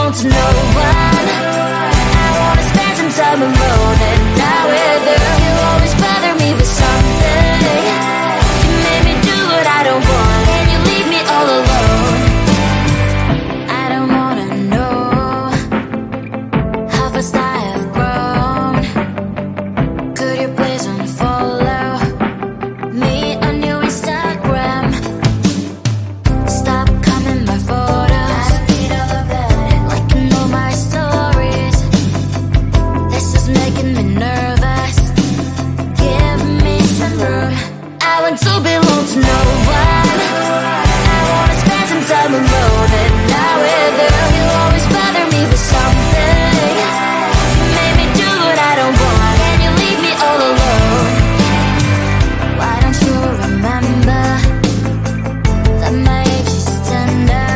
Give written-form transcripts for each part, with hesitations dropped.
belong to no one. I wanna spend some time alone and not with you. You always bother me with something. You made me do what I don't want, and you leave me all alone. I don't wanna know how fast I have grown. Could you please unfollow me on your Instagram? Stop coming my photos. I need all of that, liking all my stories. This is making me nervous. Give me some room. I want to belong to no one. I wanna spend some time alone and not with you. You always bother me with something. You made me do what I don't want, and you leave me all alone. Why don't you remember that my age is tender?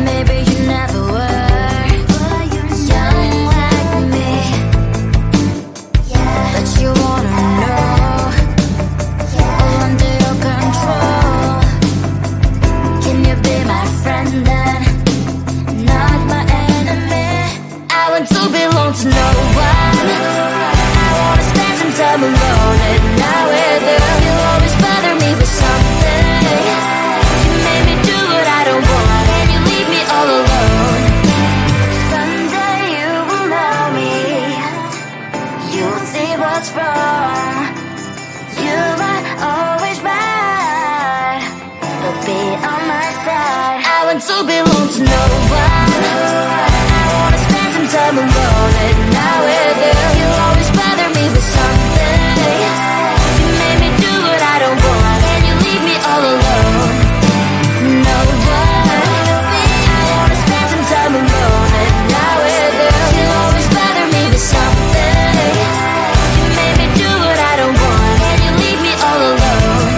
Maybe you never were young like me, but you wanna know all under your control. Can you be my friend then, not my enemy? I want to belong to no one. I wanna spend some time alone and not with you. You always bother me with something. You made me do what I don't want, and you leave me all alone. Someday you will know me. You'll see what's wrong. You might always right, but be on my side. I want to belong to no one. I wanna spend some time alone and not with you. You always bother me with something. You made me do what I don't want, and you leave me all alone. No one. I wanna spend some time alone and not with you. You always bother me with something. You made me do what I don't want, and you leave me all alone.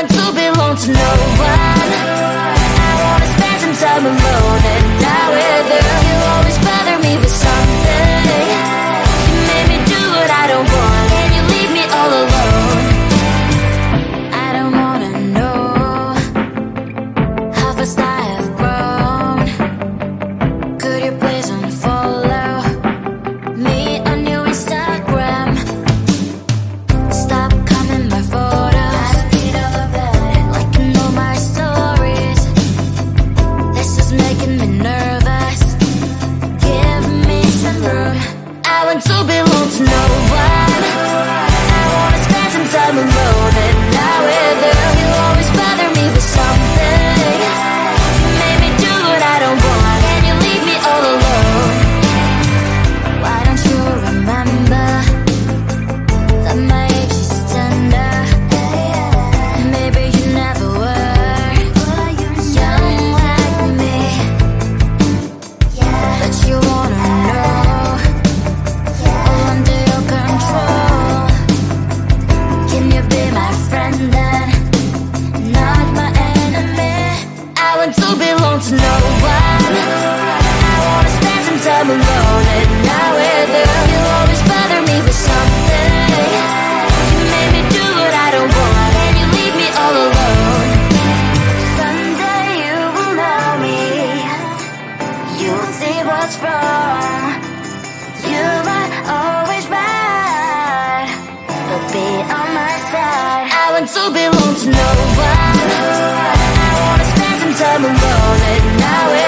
want to belong to no one. I wanna spend some time alone and die with you. You always bother me with something. You made me do what I don't want, and you leave me all alone. I don't wanna know how fast I have grown. Could you please unfollow me on your Instagram? Stop coming my photos, like you know my stories. This is making me nervous. Give me some room. I want to belong to no one. I wanna spend some time alone and not with you. You always bother me with something. You made me do what I don't want, and you leave me all alone. Why don't you remember that my age is tender? Maybe you never were young like me, but you wanna know all under your control. Can you be my friend then, not my enemy? I want to belong to no one. I wanna spend some time alone and not with you. You always bother me with something. You made me do what I don't want, and you leave me all alone. Someday you will know me. You will see what's wrong. You are always right, but be on my side. I want to belong to no one. I wanna spend some time alone and not with